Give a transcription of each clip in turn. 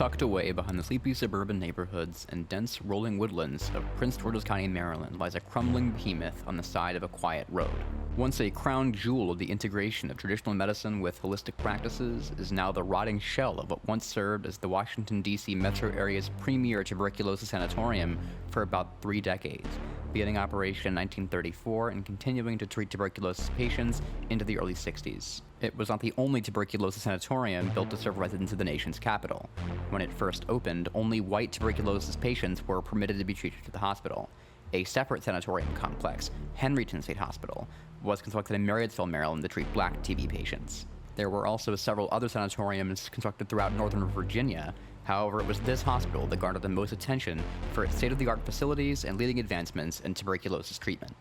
Tucked away behind the sleepy suburban neighborhoods and dense rolling woodlands of Prince George's County, Maryland, lies a crumbling behemoth on the side of a quiet road. Once a crown jewel of the integration of traditional medicine with holistic practices, is now the rotting shell of what once served as the Washington, D.C. metro area's premier tuberculosis sanatorium for about 3 decades, beginning operation in 1934 and continuing to treat tuberculosis patients into the early 60s. It was not the only tuberculosis sanatorium built to serve residents of the nation's capital. When it first opened, only white tuberculosis patients were permitted to be treated at the hospital. A separate sanatorium complex, Henryton State Hospital, was constructed in Marriottsville, Maryland to treat black TB patients. There were also several other sanatoriums constructed throughout northern Virginia. However, it was this hospital that garnered the most attention for its state-of-the-art facilities and leading advancements in tuberculosis treatment.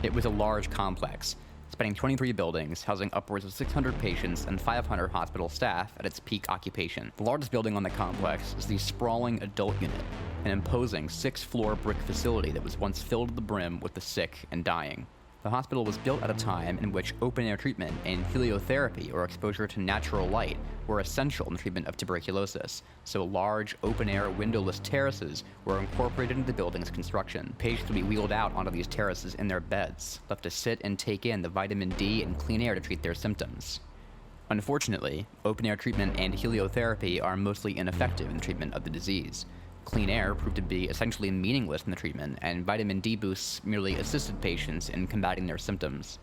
It was a large complex, spanning 23 buildings, housing upwards of 600 patients and 500 hospital staff at its peak occupation. The largest building on the complex is the sprawling adult unit, an imposing 6-floor brick facility that was once filled to the brim with the sick and dying. The hospital was built at a time in which open-air treatment and heliotherapy, or exposure to natural light, were essential in the treatment of tuberculosis, so large, open-air, windowless terraces were incorporated into the building's construction. Patients would be wheeled out onto these terraces in their beds, left to sit and take in the vitamin D and clean air to treat their symptoms. Unfortunately, open-air treatment and heliotherapy are mostly ineffective in the treatment of the disease. Clean air proved to be essentially meaningless in the treatment, and vitamin D boosts merely assisted patients in combating their symptoms.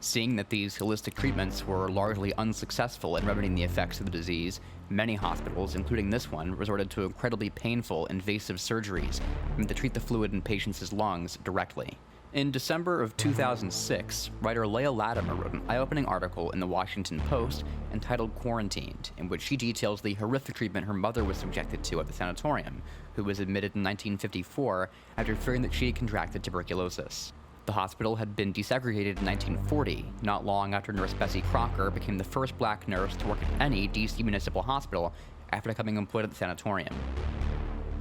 Seeing that these holistic treatments were largely unsuccessful in remedying the effects of the disease, many hospitals, including this one, resorted to incredibly painful, invasive surgeries meant to treat the fluid in patients' lungs directly. In December of 2006, writer Leah Latimer wrote an eye-opening article in the Washington Post entitled Quarantined, in which she details the horrific treatment her mother was subjected to at the sanatorium, who was admitted in 1954 after fearing that she had contracted tuberculosis. The hospital had been desegregated in 1940, not long after Nurse Bessie Crocker became the first black nurse to work at any D.C. municipal hospital after becoming employed at the sanatorium.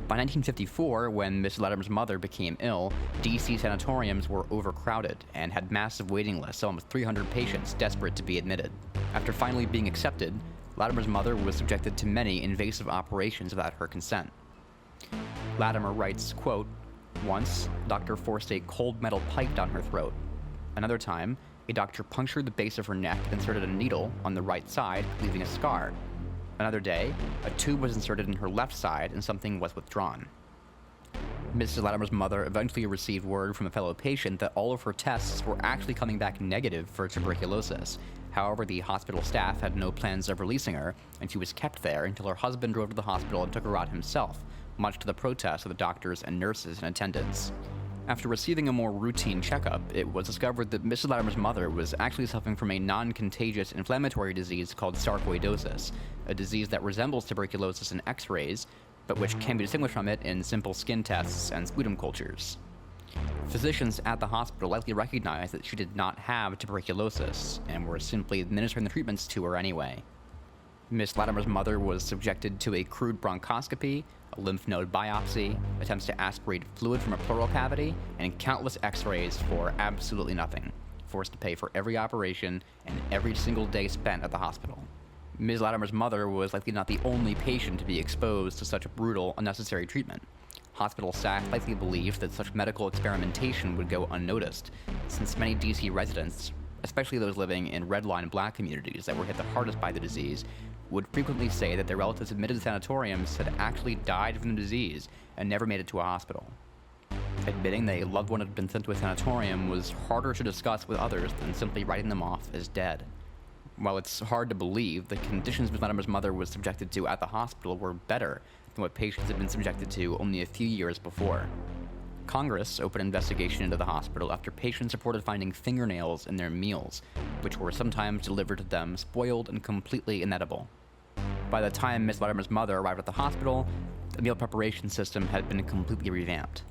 By 1954, when Miss Latimer's mother became ill, D.C. sanatoriums were overcrowded and had massive waiting lists of almost 300 patients desperate to be admitted. After finally being accepted, Latimer's mother was subjected to many invasive operations without her consent. Latimer writes, quote, "Once, a doctor forced a cold metal pipe down her throat. Another time, a doctor punctured the base of her neck and inserted a needle on the right side, leaving a scar. Another day, a tube was inserted in her left side and something was withdrawn." Mrs. Latimer's mother eventually received word from a fellow patient that all of her tests were actually coming back negative for tuberculosis. However, the hospital staff had no plans of releasing her, and she was kept there until her husband drove to the hospital and took her out himself, much to the protest of the doctors and nurses in attendance. After receiving a more routine checkup, it was discovered that Mrs. Latimer's mother was actually suffering from a non-contagious inflammatory disease called sarcoidosis, a disease that resembles tuberculosis in X-rays, but which can be distinguished from it in simple skin tests and sputum cultures. Physicians at the hospital likely recognized that she did not have tuberculosis, and were simply administering the treatments to her anyway. Miss Latimer's mother was subjected to a crude bronchoscopy, a lymph node biopsy, attempts to aspirate fluid from a pleural cavity, and countless x-rays for absolutely nothing, forced to pay for every operation and every single day spent at the hospital. Ms. Latimer's mother was likely not the only patient to be exposed to such brutal, unnecessary treatment. Hospital staff likely believed that such medical experimentation would go unnoticed, since many DC residents, especially those living in red-line black communities that were hit the hardest by the disease, would frequently say that their relatives admitted to sanatoriums had actually died from the disease and never made it to a hospital. Admitting that a loved one had been sent to a sanatorium was harder to discuss with others than simply writing them off as dead. While it's hard to believe, the conditions Ms. Latimer's mother was subjected to at the hospital were better than what patients had been subjected to only a few years before. Congress opened an investigation into the hospital after patients reported finding fingernails in their meals, which were sometimes delivered to them spoiled and completely inedible. By the time Ms. Latimer's mother arrived at the hospital, the meal preparation system had been completely revamped.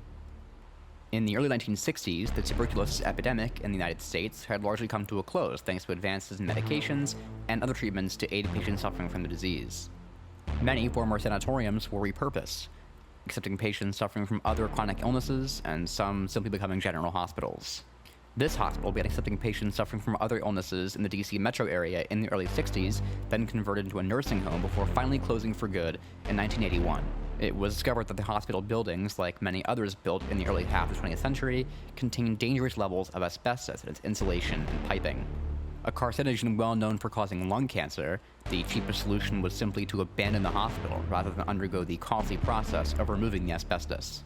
In the early 1960s, the tuberculosis epidemic in the United States had largely come to a close thanks to advances in medications and other treatments to aid patients suffering from the disease. Many former sanatoriums were repurposed, accepting patients suffering from other chronic illnesses, and some simply becoming general hospitals. This hospital began accepting patients suffering from other illnesses in the DC metro area in the early 60s, then converted into a nursing home before finally closing for good in 1981. It was discovered that the hospital buildings, like many others built in the early half of the 20th century, contained dangerous levels of asbestos in its insulation and piping. A carcinogen well known for causing lung cancer, the cheapest solution was simply to abandon the hospital rather than undergo the costly process of removing the asbestos.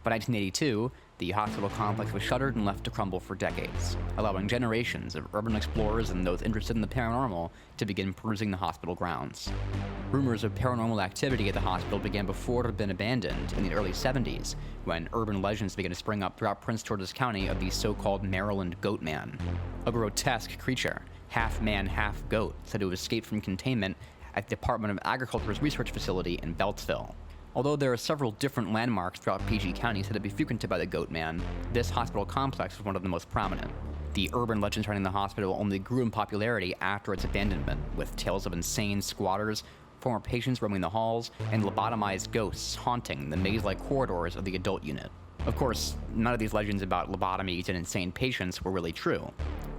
By 1982, the hospital complex was shuttered and left to crumble for decades, allowing generations of urban explorers and those interested in the paranormal to begin perusing the hospital grounds. Rumors of paranormal activity at the hospital began before it had been abandoned in the early 70s, when urban legends began to spring up throughout Prince George's County of the so-called Maryland Goat Man, a grotesque creature, half man, half goat, said to have escaped from containment at the Department of Agriculture's research facility in Beltsville. Although there are several different landmarks throughout PG County said to be frequented by the Goat Man, this hospital complex was one of the most prominent. The urban legends surrounding the hospital only grew in popularity after its abandonment, with tales of insane squatters, former patients roaming the halls, and lobotomized ghosts haunting the maze-like corridors of the adult unit. Of course, none of these legends about lobotomies and insane patients were really true.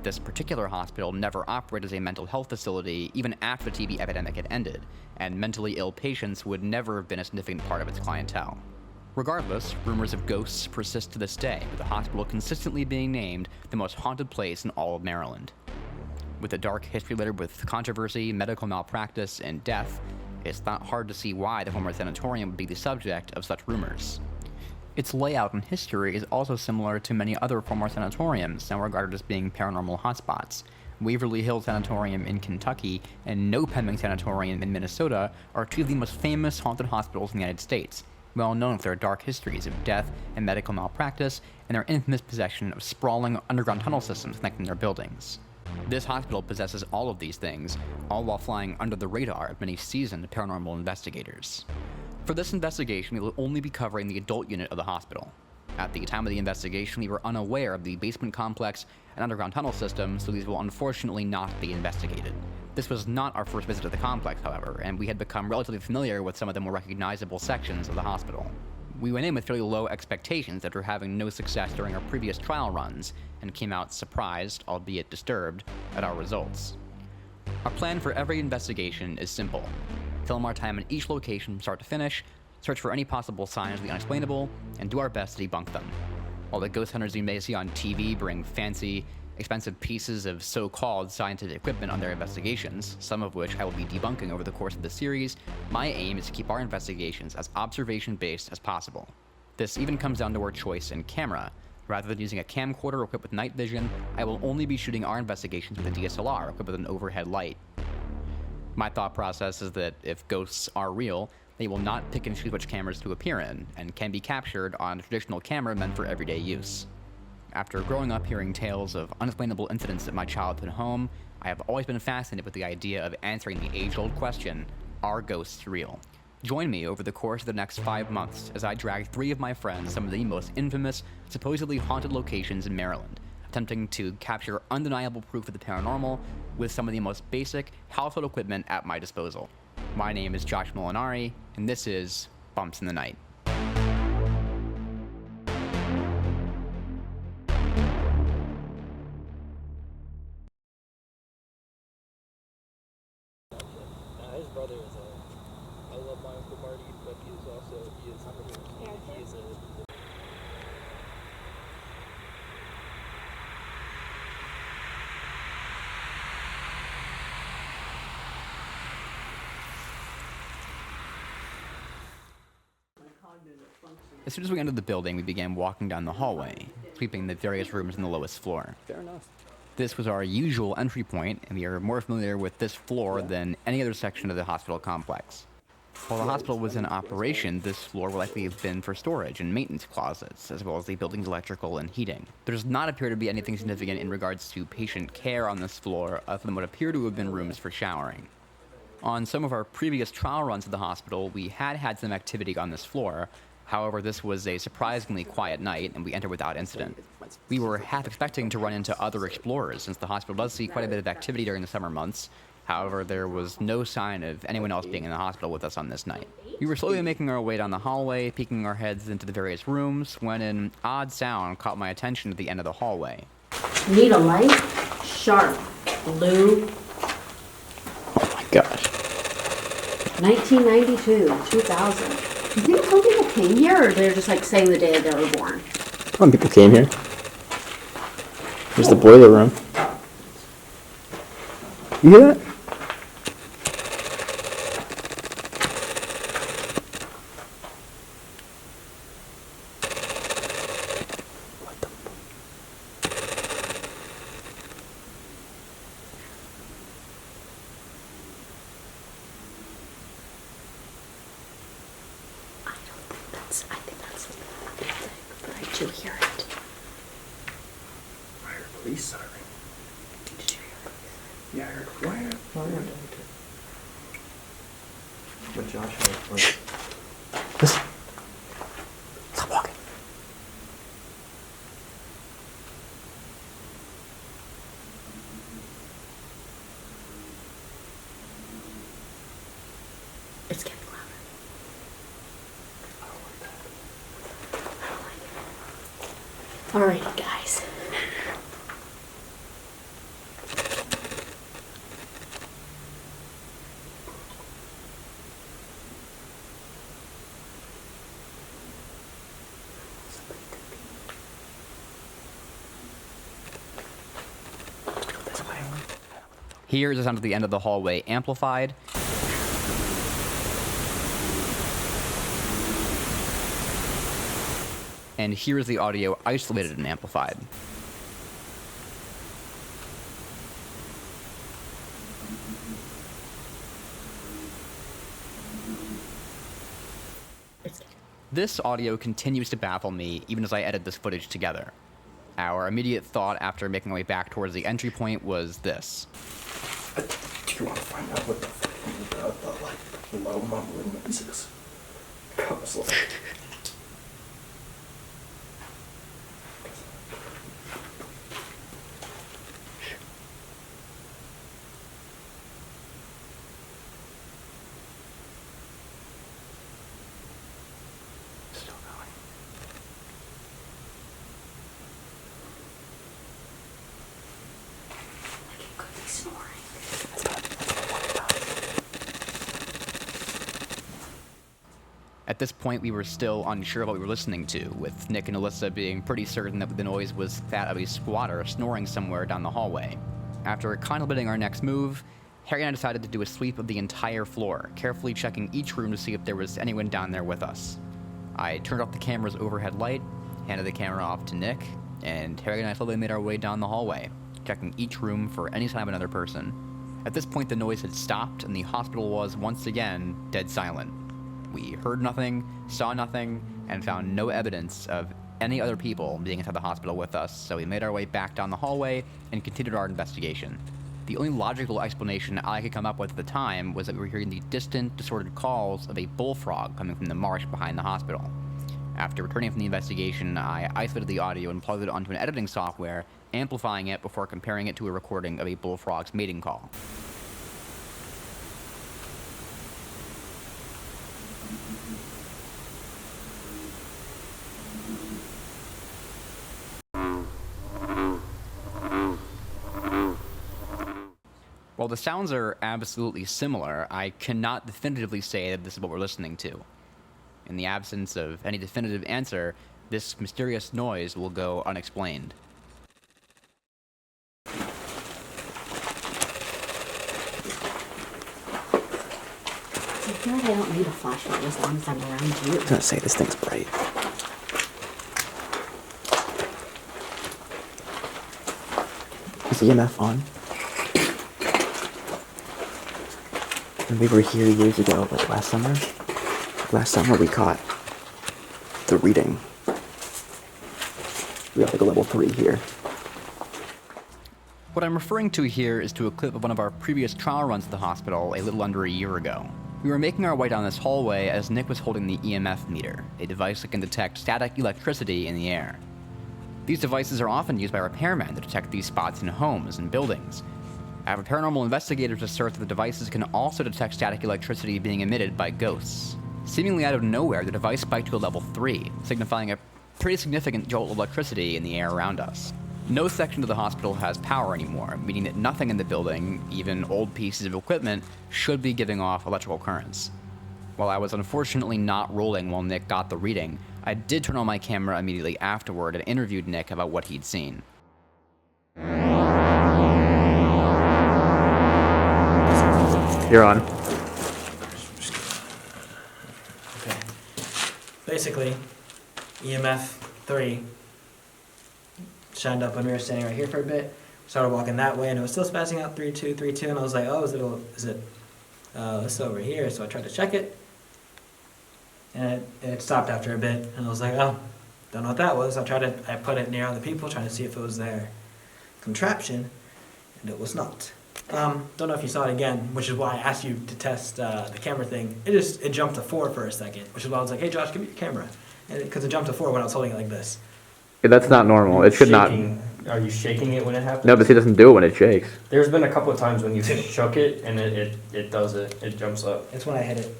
This particular hospital never operated as a mental health facility even after the TB epidemic had ended, and mentally ill patients would never have been a significant part of its clientele. Regardless, rumors of ghosts persist to this day, with the hospital consistently being named the most haunted place in all of Maryland. With a dark history littered with controversy, medical malpractice, and death, it's not hard to see why the former sanatorium would be the subject of such rumors. Its layout and history is also similar to many other former sanatoriums now regarded as being paranormal hotspots. Waverly Hills Sanatorium in Kentucky and No Pending Sanatorium in Minnesota are two of the most famous haunted hospitals in the United States, well known for their dark histories of death and medical malpractice and their infamous possession of sprawling underground tunnel systems connecting their buildings. This hospital possesses all of these things, all while flying under the radar of many seasoned paranormal investigators. For this investigation, we will only be covering the adult unit of the hospital. At the time of the investigation, we were unaware of the basement complex and underground tunnel system, so these will unfortunately not be investigated. This was not our first visit to the complex, however, and we had become relatively familiar with some of the more recognizable sections of the hospital. We went in with fairly low expectations after having no success during our previous trial runs, and came out surprised, albeit disturbed, at our results. Our plan for every investigation is simple. Film our time in each location from start to finish, search for any possible signs of the unexplainable, and do our best to debunk them. While the ghost hunters you may see on TV bring fancy, expensive pieces of so-called scientific equipment on their investigations, some of which I will be debunking over the course of the series, my aim is to keep our investigations as observation-based as possible. This even comes down to our choice in camera. Rather than using a camcorder equipped with night vision, I will only be shooting our investigations with a DSLR equipped with an overhead light. My thought process is that if ghosts are real, they will not pick and choose which cameras to appear in, and can be captured on a traditional camera meant for everyday use. After growing up hearing tales of unexplainable incidents at my childhood home, I have always been fascinated with the idea of answering the age-old question, are ghosts real? Join me over the course of the next 5 months as I drag 3 of my friends to some of the most infamous, supposedly haunted locations in Maryland, attempting to capture undeniable proof of the paranormal with some of the most basic household equipment at my disposal. My name is Josh Molinari, and this is Bumps in the Night. His brother is I love my Uncle Marty, but he is a As soon as we entered the building, we began walking down the hallway, sweeping the various rooms on the lowest floor. Fair enough. This was our usual entry point, and we are more familiar with this floor than any other section of the hospital complex. While the hospital was in operation, this floor would likely have been for storage and maintenance closets, as well as the building's electrical and heating. There does not appear to be anything significant in regards to patient care on this floor, other than what appear to have been rooms for showering. On some of our previous trial runs at the hospital, we had some activity on this floor. However, this was a surprisingly quiet night, and we entered without incident. We were half expecting to run into other explorers, since the hospital does see quite a bit of activity during the summer months. However, there was no sign of anyone else being in the hospital with us on this night. We were slowly making our way down the hallway, peeking our heads into the various rooms, when an odd sound caught my attention at the end of the hallway. Need a light? Sharp. Blue. Oh my gosh. 1992, 2000. Do you think some people came here, or they're just like saying the day they were born? Some people came here. Here's the boiler room. You hear that? What the? I think that's the thing, but I do hear it. I heard a police siren. Did you hear it? Yeah, I heard a fire. But Josh had Listen. Stop walking. It's getting louder. I don't like it. Alrighty, guys. Here is the sound at the end of the hallway amplified. And here is the audio isolated and amplified. This audio continues to baffle me even as I edit this footage together. Our immediate thought after making our way back towards the entry point was this. Do you want to find out what the fucking the low mumbling noises? Comes like. Still going. Like it could be snoring. At this point, we were still unsure of what we were listening to, with Nick and Alissa being pretty certain that the noise was that of a squatter snoring somewhere down the hallway. After contemplating our next move, Harry and I decided to do a sweep of the entire floor, carefully checking each room to see if there was anyone down there with us. I turned off the camera's overhead light, handed the camera off to Nick, and Harry and I slowly made our way down the hallway, checking each room for any sign of another person. At this point, the noise had stopped, and the hospital was, once again, dead silent. We heard nothing, saw nothing, and found no evidence of any other people being inside the hospital with us, so we made our way back down the hallway and continued our investigation. The only logical explanation I could come up with at the time was that we were hearing the distant, distorted calls of a bullfrog coming from the marsh behind the hospital. After returning from the investigation, I isolated the audio and plugged it onto an editing software, amplifying it before comparing it to a recording of a bullfrog's mating call. While the sounds are absolutely similar, I cannot definitively say that this is what we're listening to. In the absence of any definitive answer, this mysterious noise will go unexplained. I feel like I don't need a flashlight as long as I'm around you. I was gonna say, this thing's bright. Is the EMF on? When we were here years ago, like last summer we caught the reading. We got like a level 3 here. What I'm referring to here is to a clip of one of our previous trial runs at the hospital a little under a year ago. We were making our way down this hallway as Nick was holding the EMF meter, a device that can detect static electricity in the air. These devices are often used by repairmen to detect these spots in homes and buildings. Our paranormal investigators assert that the devices can also detect static electricity being emitted by ghosts. Seemingly out of nowhere, the device spiked to a level 3, signifying a pretty significant jolt of electricity in the air around us. No section of the hospital has power anymore, meaning that nothing in the building, even old pieces of equipment, should be giving off electrical currents. While I was unfortunately not rolling while Nick got the reading, I did turn on my camera immediately afterward and interviewed Nick about what he'd seen. You're on. Okay. Basically, EMF 3 shined up when we were standing right here for a bit. Started walking that way, and it was still spazzing out 3, 2, 3, 2, and I was like, oh, is it this over here? So I tried to check it, and it stopped after a bit, and I was like, oh, don't know what that was. I put it near other people, trying to see if it was their contraption, and it was not. Don't know if you saw it again, which is why I asked you to test the camera thing. It jumped to 4 for a second, which is why I was like, hey Josh, give me your camera. And because it jumped to 4 when I was holding it like this. That's not normal. It should not. Are you shaking it when it happens? No, but he doesn't do it when it shakes. There's been a couple of times when you shook it and it does it. It jumps up. It's when I hit it.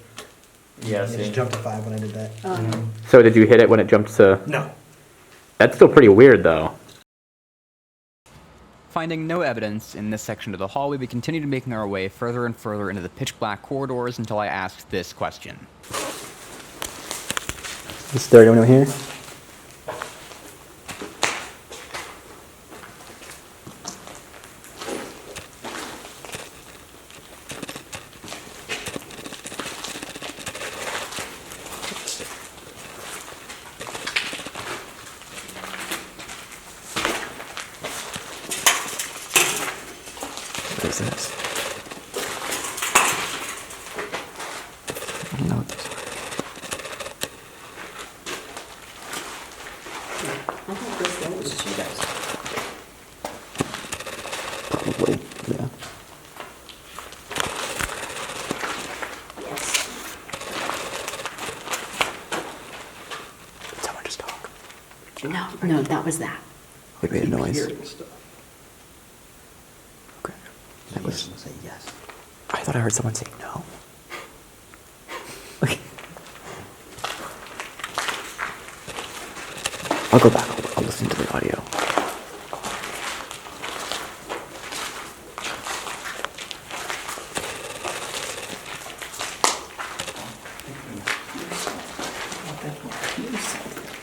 Yeah, It see. just jumped to 5 when I did that. So did you hit it when it jumps to... No. That's still pretty weird, though. Finding no evidence in this section of the hallway, we continued making our way further and further into the pitch-black corridors until I asked this question. Is there anyone here? What is this? I don't know what this is. I thought this was You guys. Probably, yeah. yes. Did someone just talk? No, that was that. We made a noise. Hearing stuff. Okay. That was... Say yes. I thought I heard someone say no. I'll go back. I'll listen to the audio.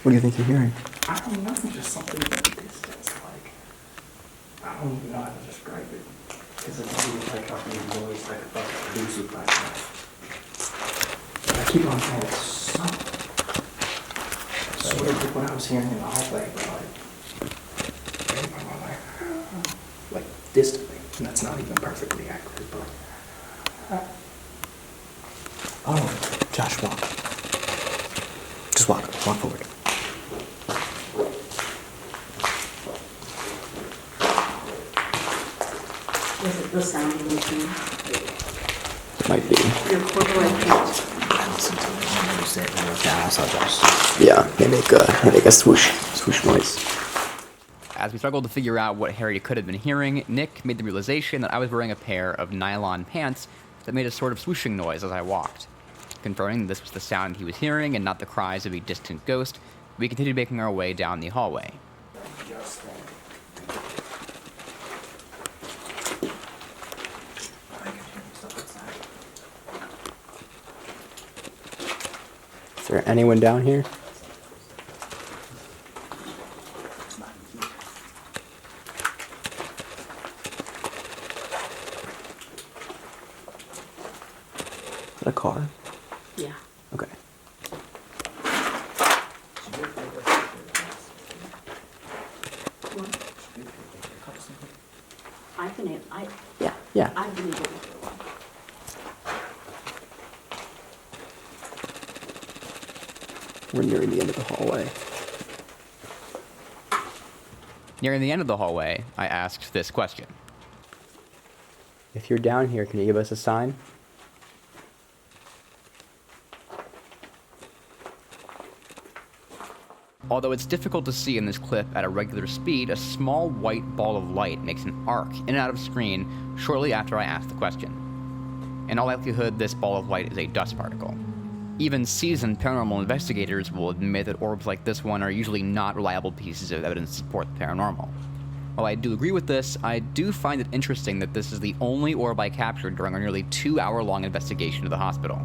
What do you think you're hearing? I don't know, just something in the distance, like, I don't even know how to describe it. Because it's not even like a noise like a producer like that. I keep on saying it's something. I swear to what I was hearing in the hallway, but like distantly, and that's not even perfectly accurate, but. Oh, Josh, walk. Just walk forward. Was it the sound machine? Might be. Your corporate pants. I listened to it when you said yeah, I saw Josh. Yeah, they make a swoosh noise. As we struggled to figure out what Harry could have been hearing, Nick made the realization that I was wearing a pair of nylon pants that made a sort of swooshing noise as I walked. Confirming this was the sound he was hearing and not the cries of a distant ghost, we continued making our way down the hallway. Is there anyone down here? Is that a car? Yeah. Okay. I've been able, Yeah. I've been able to do one. We're nearing the end of the hallway. Nearing the end of the hallway, I asked this question. If you're down here, can you give us a sign? Although it's difficult to see in this clip at a regular speed, a small white ball of light makes an arc in and out of screen shortly after I ask the question. In all likelihood, this ball of light is a dust particle. Even seasoned paranormal investigators will admit that orbs like this one are usually not reliable pieces of evidence to support the paranormal. While I do agree with this, I do find it interesting that this is the only orb I captured during our nearly 2-hour-long investigation of the hospital.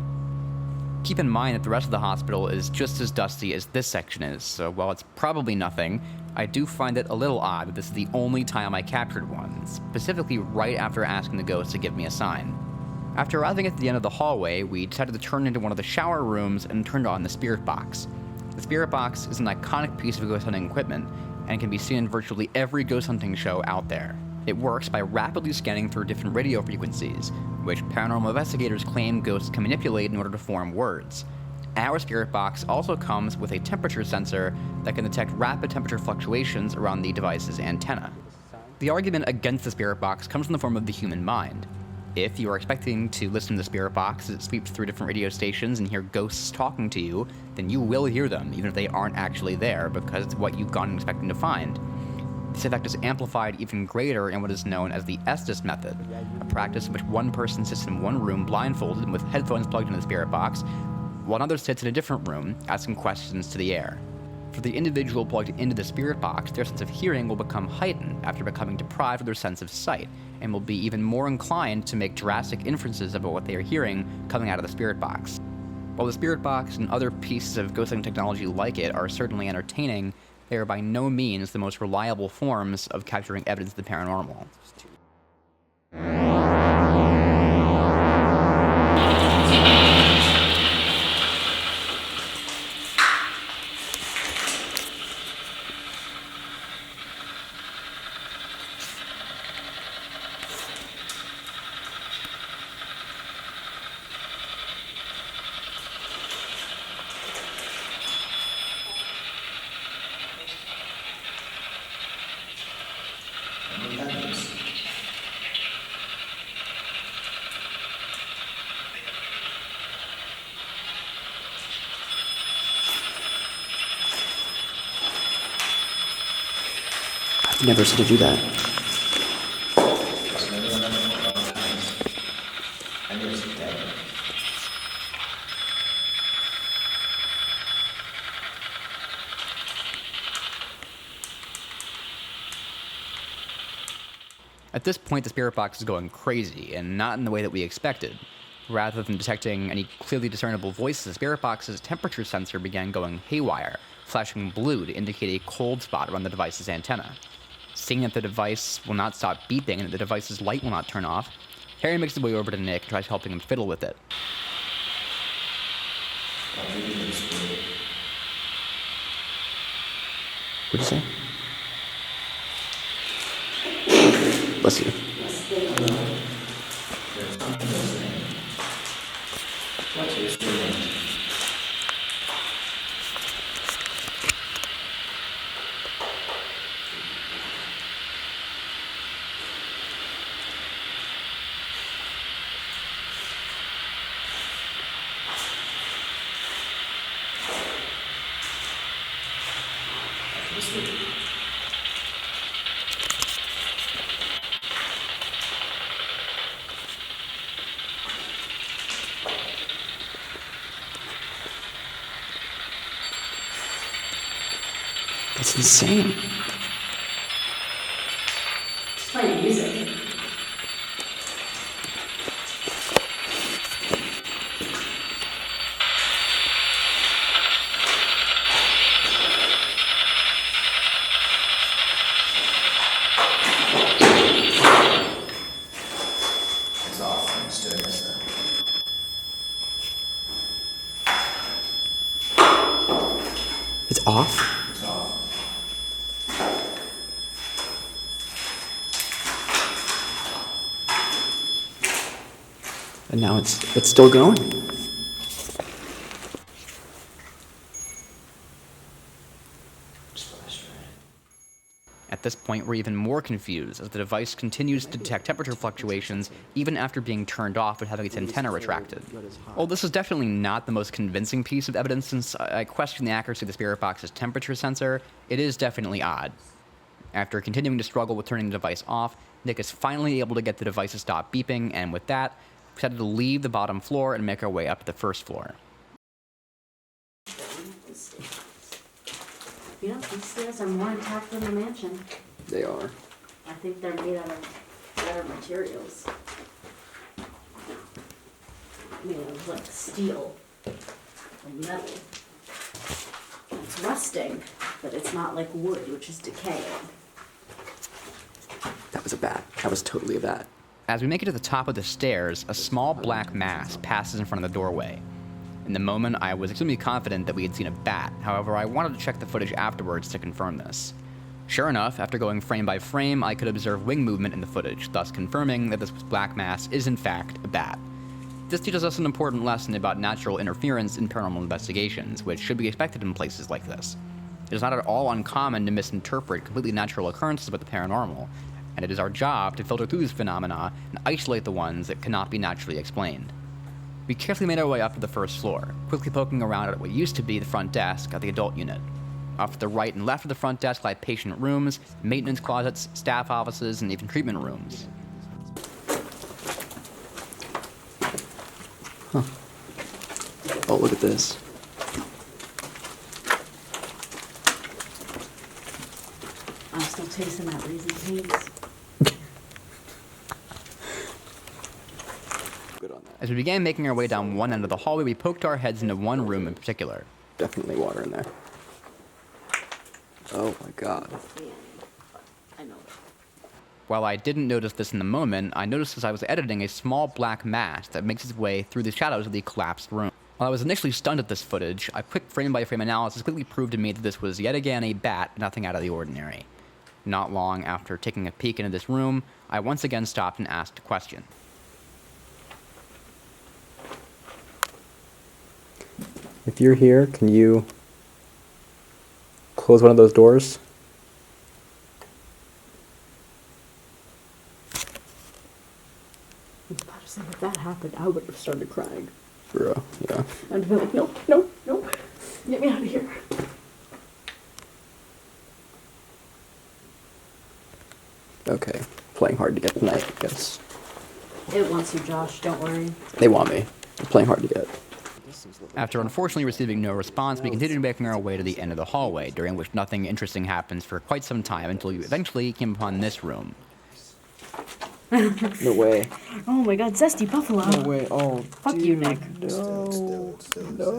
Keep in mind that the rest of the hospital is just as dusty as this section is, so while it's probably nothing, I do find it a little odd that this is the only time I captured one, specifically right after asking the ghost to give me a sign. After arriving at the end of the hallway, we decided to turn into one of the shower rooms and turned on the spirit box. The spirit box is an iconic piece of ghost hunting equipment, and can be seen in virtually every ghost hunting show out there. It works by rapidly scanning through different radio frequencies, which paranormal investigators claim ghosts can manipulate in order to form words. Our spirit box also comes with a temperature sensor that can detect rapid temperature fluctuations around the device's antenna. The argument against the spirit box comes in the form of the human mind. If you are expecting to listen to the spirit box as it sweeps through different radio stations and hear ghosts talking to you, then you will hear them, even if they aren't actually there, because it's what you've gone expecting to find. This effect is amplified even greater in what is known as the Estes method, a practice in which one person sits in one room blindfolded and with headphones plugged into the spirit box, while another sits in a different room asking questions to the air. For the individual plugged into the spirit box, their sense of hearing will become heightened after becoming deprived of their sense of sight, and will be even more inclined to make drastic inferences about what they are hearing coming out of the spirit box. While the spirit box and other pieces of ghost hunting technology like it are certainly entertaining, they are by no means the most reliable forms of capturing evidence of the paranormal. I've never seen it do that. At this point, the spirit box is going crazy, and not in the way that we expected. Rather than detecting any clearly discernible voices, the spirit box's temperature sensor began going haywire, flashing blue to indicate a cold spot around the device's antenna. Seeing that the device will not stop beeping and that the device's light will not turn off, Harry makes his way over to Nick and tries helping him fiddle with it. What'd you say? Bless you. That's insane. Playing music. It's off. I'm just doing this now. It's off? It's off. And now it's still going? At this point, we're even more confused as the device continues to detect temperature fluctuations even after being turned off and having its antenna retracted. While this is definitely not the most convincing piece of evidence since I question the accuracy of the spirit box's temperature sensor, it is definitely odd. After continuing to struggle with turning the device off, Nick is finally able to get the device to stop beeping, and with that, we decided to leave the bottom floor and make our way up to the first floor. You know, these stairs are more intact than the mansion. They are. I think they're made out of better materials. Made of like steel or metal. It's rusting, but it's not like wood, which is decaying. That was a bat. That was totally a bat. As we make it to the top of the stairs, a small black mass passes in front of the doorway. In the moment, I was extremely confident that we had seen a bat. However, I wanted to check the footage afterwards to confirm this. Sure enough, after going frame by frame, I could observe wing movement in the footage, thus confirming that this black mass is in fact a bat. This teaches us an important lesson about natural interference in paranormal investigations, which should be expected in places like this. It is not at all uncommon to misinterpret completely natural occurrences about the paranormal, and it is our job to filter through these phenomena and isolate the ones that cannot be naturally explained. We carefully made our way up to the first floor, quickly poking around at what used to be the front desk at the adult unit. Off to the right and left of the front desk lie patient rooms, maintenance closets, staff offices, and even treatment rooms. Huh. Oh, look at this. I'm still tasting that Raising Cane's. Good on that. As we began making our way down one end of the hallway, we poked our heads into one room in particular. Definitely water in there. Oh my god. I know. While I didn't notice this in the moment, I noticed as I was editing a small black mass that makes its way through the shadows of the collapsed room. While I was initially stunned at this footage, a quick frame-by-frame analysis quickly proved to me that this was yet again a bat, nothing out of the ordinary. Not long after taking a peek into this room, I once again stopped and asked a question. If you're here, can you close one of those doors? I was about to say, if that happened, I would have started crying. Bro, yeah. I'd be like, no, no, no, get me out of here. Okay. Playing hard to get tonight, I guess. It wants you, Josh, don't worry. They want me. They're playing hard to get. After unfortunately receiving no response, we continued making our way to the end of the hallway, during which nothing interesting happens for quite some time until we eventually came upon this room. No way. Oh my god, zesty buffalo. No way. Oh, Fuck you, Nick. No. No.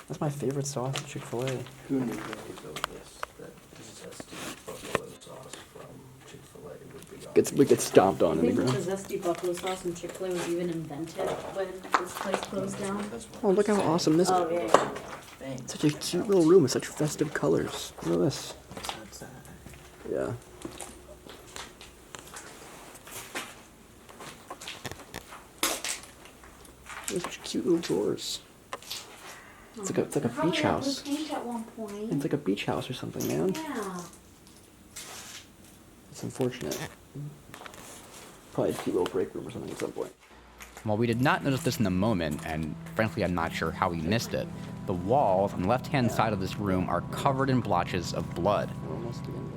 That's my favorite sauce at Chick-fil-A. Who knew when we built this, that zesty buffalo sauce from Chick-fil-A would be on? We get stomped on I in the think ground. the zesty buffalo sauce from Chick-fil-A was even invented when this place closed down. Oh, look how awesome this Oh, is. yeah. Such a cute little room with such festive colors. Look at this. Yeah. There's such cute little drawers. It's like a beach house. At one point. It's like a beach house or something, man. Yeah. It's unfortunate. Probably a cute little break room or something at some point. While we did not notice this in the moment, and frankly I'm not sure how we missed it, the walls on the left-hand side of this room are covered in blotches of blood.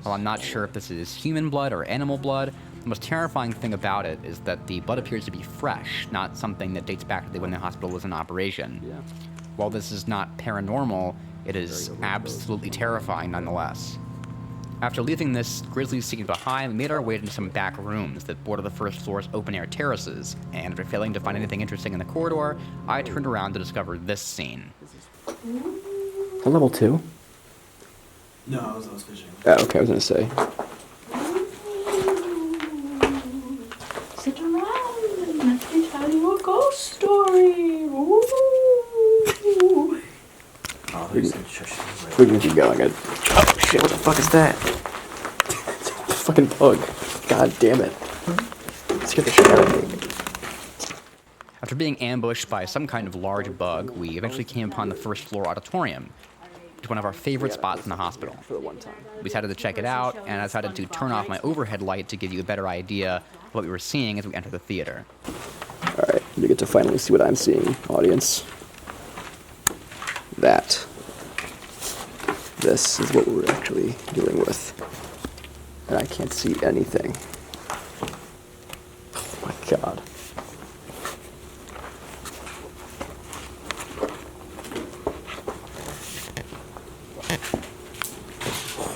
While I'm not sure if this is human blood or animal blood, the most terrifying thing about it is that the blood appears to be fresh, not something that dates back to when the hospital was in operation. Yeah. While this is not paranormal, it is absolutely terrifying nonetheless. After leaving this grisly scene behind, we made our way into some back rooms that border the first floor's open-air terraces, and after failing to find anything interesting in the corridor, I turned around to discover this scene. A level 2? No, I was fishing. Oh, okay, I was gonna say. Sit around and let me tell you a ghost story. Ooh. Oh, they said shush. We can keep going. Oh shit, what the fuck is that? It's a fucking bug. God damn it. Scared the shit out of me. After being ambushed by some kind of large bug, we eventually came upon the first floor auditorium. It's one of our favorite spots in the hospital. For the one time. We decided to check it out, and I decided to turn off my overhead light to give you a better idea of what we were seeing as we entered the theater. Alright, you get to finally see what I'm seeing, audience. That. This is what we're actually dealing with. And I can't see anything. Oh my god.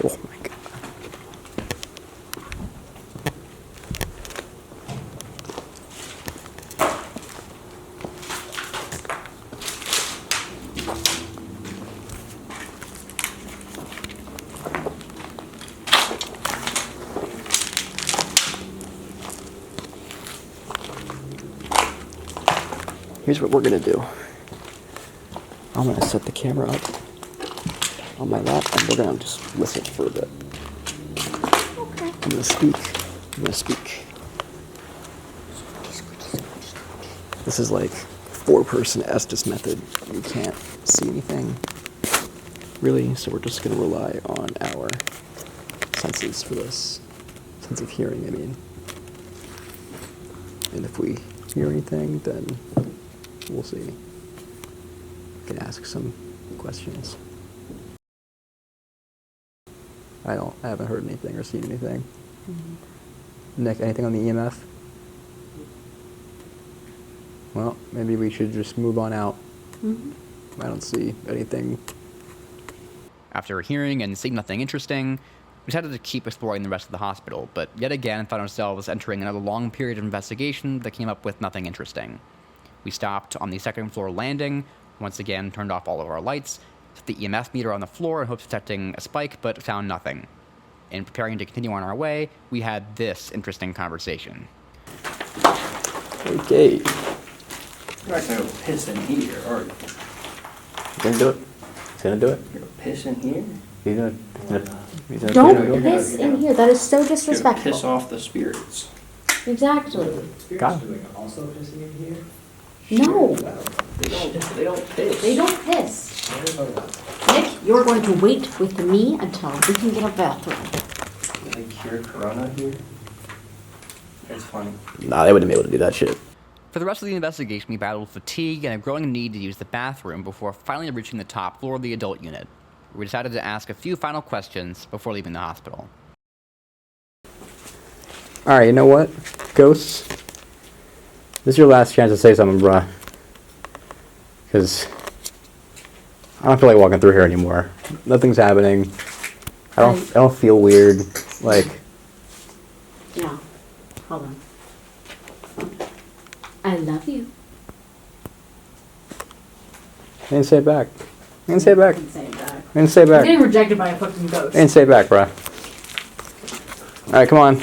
Oh my god. Here's what we're gonna do. I'm gonna set the camera up on my lap, and we're gonna just listen for a bit. Okay. I'm gonna speak. This is like 4-person Estes method. You can't see anything, really, so we're just gonna rely on our senses for this. Sense of hearing, I mean. And if we hear anything, then we'll see. We can ask some questions. I haven't heard anything or seen anything. Nick, anything on the EMF? Well, maybe we should just move on out. I don't see anything. After hearing and seeing nothing interesting, we decided to keep exploring the rest of the hospital, but yet again found ourselves entering another long period of investigation that came up with nothing interesting. We stopped on the second floor landing, once again turned off all of our lights, set the EMF meter on the floor in hopes of detecting a spike, but found nothing. In preparing to continue on our way, we had this interesting conversation. Okay. You're not gonna go piss in here, are you? You gonna do it? He's gonna do it? You're gonna piss in here? He's gonna Don't You're gonna- piss in here. That is so You're gonna disrespectful. piss off the spirits. Exactly. Got it. doing also pissing in here? No, They don't piss. they don't piss. Nick, you're going to wait with me until we can get a bathroom. Do they cure corona here? It's funny. Nah, they wouldn't be able to do that shit. For the rest of the investigation, we battled fatigue and a growing need to use the bathroom before finally reaching the top floor of the adult unit. We decided to ask a few final questions before leaving the hospital. Alright, you know what? Ghosts, this is your last chance to say something, bruh. Because I don't feel like walking through here anymore. Nothing's happening. I don't feel weird. Like, No, hold on. I love you. I didn't say it back. I didn't say it back. I didn't say it back. I didn't say it I'm back. getting rejected by a fucking ghost. I didn't say it back, bruh. Alright, come on.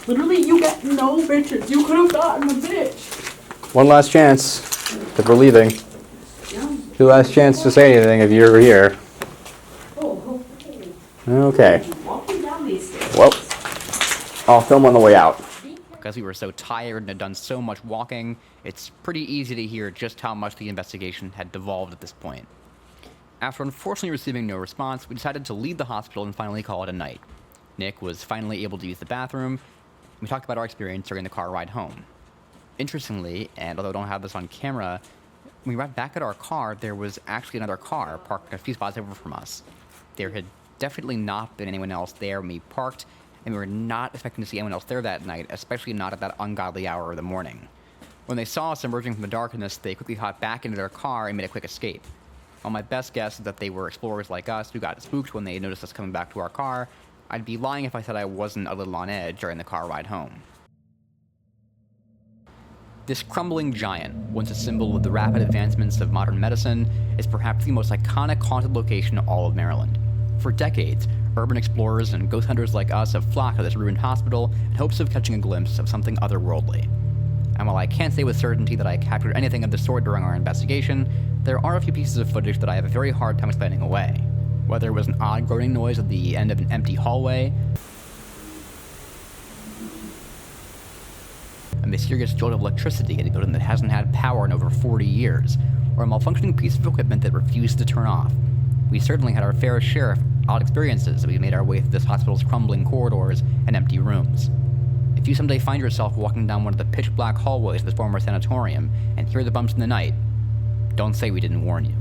Literally, you get no bitches. You could have gotten a bitch. One last chance. Because we're leaving. No. Your last chance to say anything if you're here. Oh, okay. Okay. Walking down these stairs. Well, I'll film on the way out. Because we were so tired and had done so much walking, it's pretty easy to hear just how much the investigation had devolved at this point. After unfortunately receiving no response, we decided to leave the hospital and finally call it a night. Nick was finally able to use the bathroom. We talked about our experience during the car ride home. Interestingly, and although I don't have this on camera, when we arrived back at our car, there was actually another car parked a few spots over from us. There had definitely not been anyone else there when we parked, and we were not expecting to see anyone else there that night, especially not at that ungodly hour of the morning. When they saw us emerging from the darkness, they quickly hopped back into their car and made a quick escape. While my best guess is that they were explorers like us who got spooked when they noticed us coming back to our car, I'd be lying if I said I wasn't a little on edge during the car ride home. This crumbling giant, once a symbol of the rapid advancements of modern medicine, is perhaps the most iconic haunted location in all of Maryland. For decades, urban explorers and ghost hunters like us have flocked to this ruined hospital in hopes of catching a glimpse of something otherworldly. And while I can't say with certainty that I captured anything of the sort during our investigation, there are a few pieces of footage that I have a very hard time explaining away. Whether it was an odd groaning noise at the end of an empty hallway, a mysterious jolt of electricity in a building that hasn't had power in over 40 years, or a malfunctioning piece of equipment that refused to turn off. We certainly had our fair share of odd experiences as we made our way through this hospital's crumbling corridors and empty rooms. If you someday find yourself walking down one of the pitch-black hallways of this former sanatorium and hear the bumps in the night, don't say we didn't warn you.